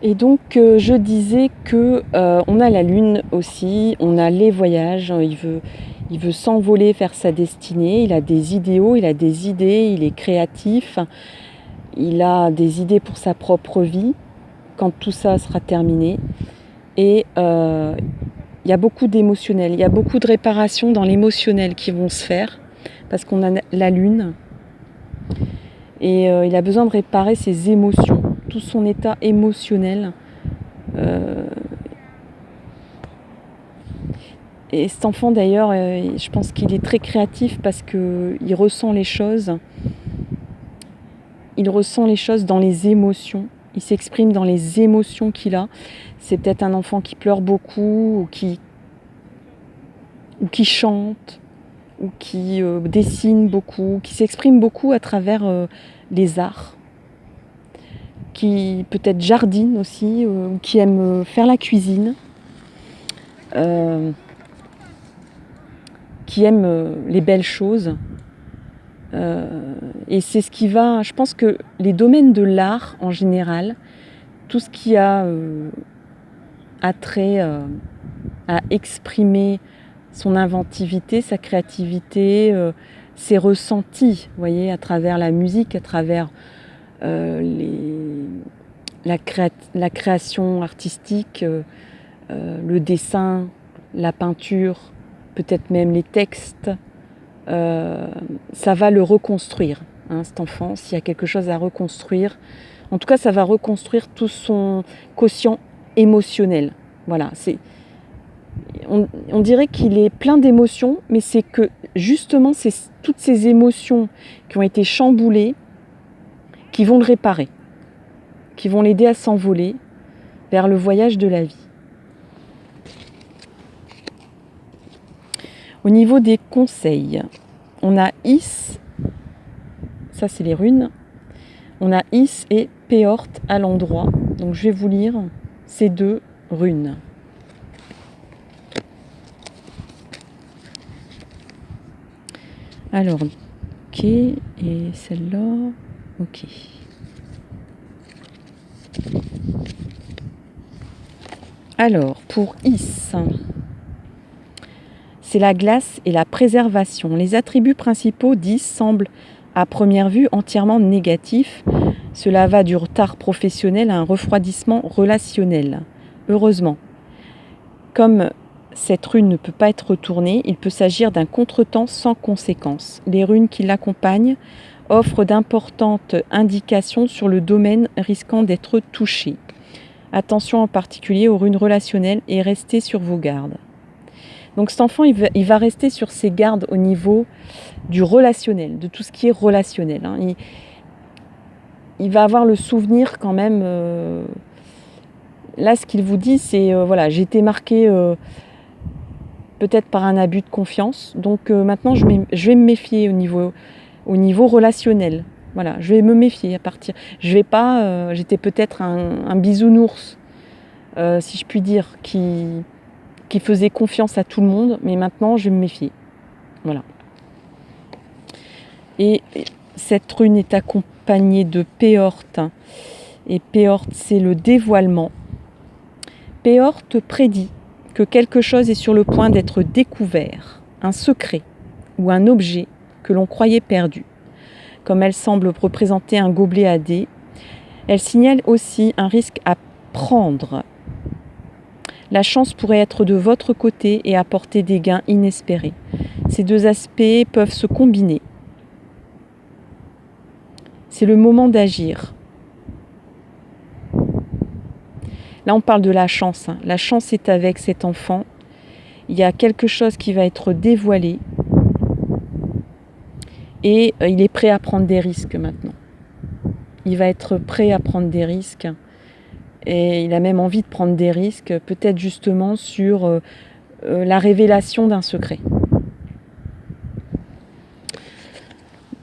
S1: Et donc je disais que on a la lune aussi, on a les voyages, il veut s'envoler vers sa destinée, il a des idéaux, il a des idées, il est créatif, il a des idées pour sa propre vie quand tout ça sera terminé. Et il y a beaucoup d'émotionnel, il y a beaucoup de réparations dans l'émotionnel qui vont se faire, parce qu'on a la lune, et il a besoin de réparer ses émotions, tout son état émotionnel. Et cet enfant d'ailleurs, je pense qu'il est très créatif parce qu'il ressent les choses. Il ressent les choses dans les émotions. Il s'exprime dans les émotions qu'il a. C'est peut-être un enfant qui pleure beaucoup, ou qui chante, ou qui dessine beaucoup, qui s'exprime beaucoup à travers les arts, qui peut-être jardine aussi, ou qui aime faire la cuisine, qui aime les belles choses. Et c'est ce qui va... Je pense que les domaines de l'art, en général, tout ce qui a attrait à exprimer son inventivité, sa créativité, ses ressentis, vous voyez, à travers la musique, à travers la création artistique, le dessin, la peinture, peut-être même les textes, ça va le reconstruire, hein, cet enfant, s'il y a quelque chose à reconstruire. En tout cas, ça va reconstruire tout son quotient émotionnel. Voilà, on dirait qu'il est plein d'émotions, mais c'est que justement, c'est toutes ces émotions qui ont été chamboulées qui vont le réparer, qui vont l'aider à s'envoler vers le voyage de la vie. Au niveau des conseils, on a Is, ça c'est les runes, on a Is et Péort à l'endroit. Donc je vais vous lire ces deux runes. Alors, ok, et celle-là, ok. Alors, pour Is, c'est la glace et la préservation. Les attributs principaux d'Is semblent à première vue entièrement négatifs. Cela va du retard professionnel à un refroidissement relationnel. Heureusement, comme cette rune ne peut pas être retournée, il peut s'agir d'un contretemps sans conséquence. Les runes qui l'accompagnent offrent d'importantes indications sur le domaine risquant d'être touché. Attention en particulier aux runes relationnelles et restez sur vos gardes. Donc cet enfant, il va rester sur ses gardes au niveau du relationnel, de tout ce qui est relationnel. Hein. Il va avoir le souvenir quand même... Là, ce qu'il vous dit, c'est, voilà, j'ai été marqué peut-être par un abus de confiance. Donc maintenant, je vais me méfier au niveau relationnel. Voilà, je vais me méfier à partir. Je vais pas... j'étais peut-être un bisounours, si je puis dire, qui faisait confiance à tout le monde, mais maintenant, je vais me méfier. Voilà. Et cette rune est accompagnée de Péort. Et Péort, c'est le dévoilement. Péort prédit que quelque chose est sur le point d'être découvert, un secret ou un objet que l'on croyait perdu. Comme elle semble représenter un gobelet à dés, elle signale aussi un risque à prendre. La chance pourrait être de votre côté et apporter des gains inespérés. Ces deux aspects peuvent se combiner. C'est le moment d'agir. Là, on parle de la chance. La chance est avec cet enfant. Il y a quelque chose qui va être dévoilé. Et il est prêt à prendre des risques maintenant. Il va être prêt à prendre des risques. Et il a même envie de prendre des risques, peut-être justement sur la révélation d'un secret.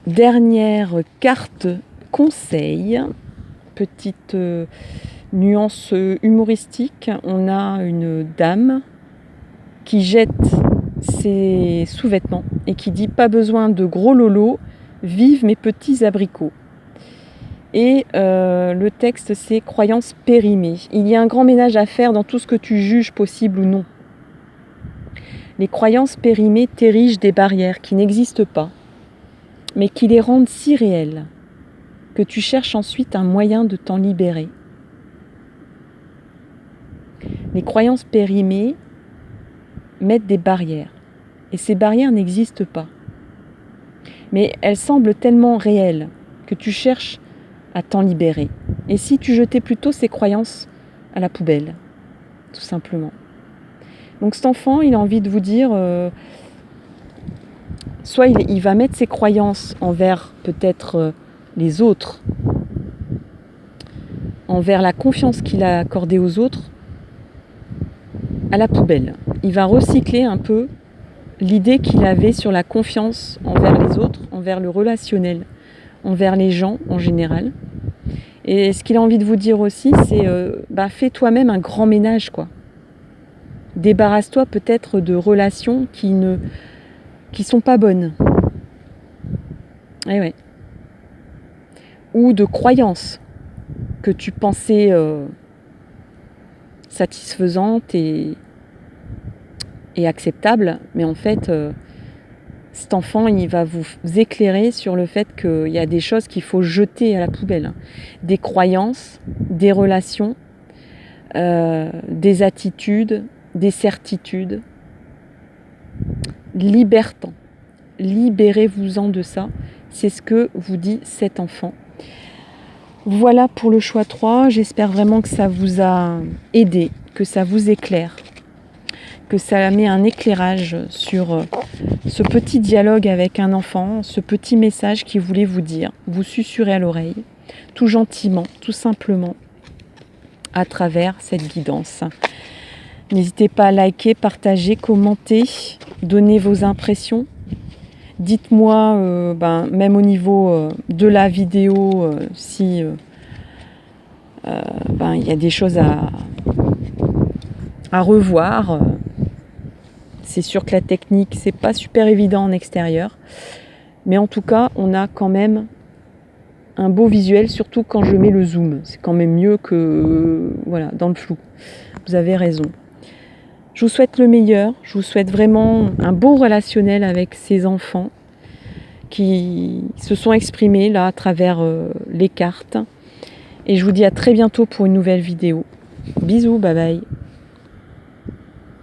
S1: Dernière carte conseil, petite nuance humoristique. On a une dame qui jette ses sous-vêtements et qui dit « Pas besoin de gros lolos, vive mes petits abricots ». Et le texte, c'est « Croyance périmée ». Il y a un grand ménage à faire dans tout ce que tu juges possible ou non. Les croyances périmées t'érigent des barrières qui n'existent pas, mais qui les rendent si réelles que tu cherches ensuite un moyen de t'en libérer. Les croyances périmées mettent des barrières, et ces barrières n'existent pas. Mais elles semblent tellement réelles que tu cherches à t'en libérer. Et si tu jetais plutôt ces croyances à la poubelle, tout simplement. Donc cet enfant, il a envie de vous dire, soit il va mettre ses croyances envers peut-être les autres, envers la confiance qu'il a accordée aux autres, à la poubelle. Il va recycler un peu l'idée qu'il avait sur la confiance envers les autres, envers le relationnel, envers les gens en général. Et ce qu'il a envie de vous dire aussi, c'est fais toi-même un grand ménage, quoi. Débarrasse-toi peut-être de relations qui sont pas bonnes. Eh ouais. Ou de croyances que tu pensais satisfaisantes et acceptables, mais en fait, cet enfant, il va vous éclairer sur le fait qu'il y a des choses qu'il faut jeter à la poubelle. Des croyances, des relations, des attitudes, des certitudes. Libérez-vous-en de ça. C'est ce que vous dit cet enfant. Voilà pour le choix 3. J'espère vraiment que ça vous a aidé, que ça vous éclaire, que ça met un éclairage sur ce petit dialogue avec un enfant, ce petit message qu'il voulait vous dire, vous susurrer à l'oreille, tout gentiment, tout simplement, à travers cette guidance. N'hésitez pas à liker, partager, commenter, donner vos impressions. Dites-moi, même au niveau de la vidéo, si il y a des choses à revoir. C'est sûr que la technique, c'est pas super évident en extérieur. Mais en tout cas, on a quand même un beau visuel, surtout quand je mets le zoom. C'est quand même mieux que dans le flou. Vous avez raison. Je vous souhaite le meilleur. Je vous souhaite vraiment un beau relationnel avec ces enfants qui se sont exprimés là à travers les cartes. Et je vous dis à très bientôt pour une nouvelle vidéo. Bisous, bye bye.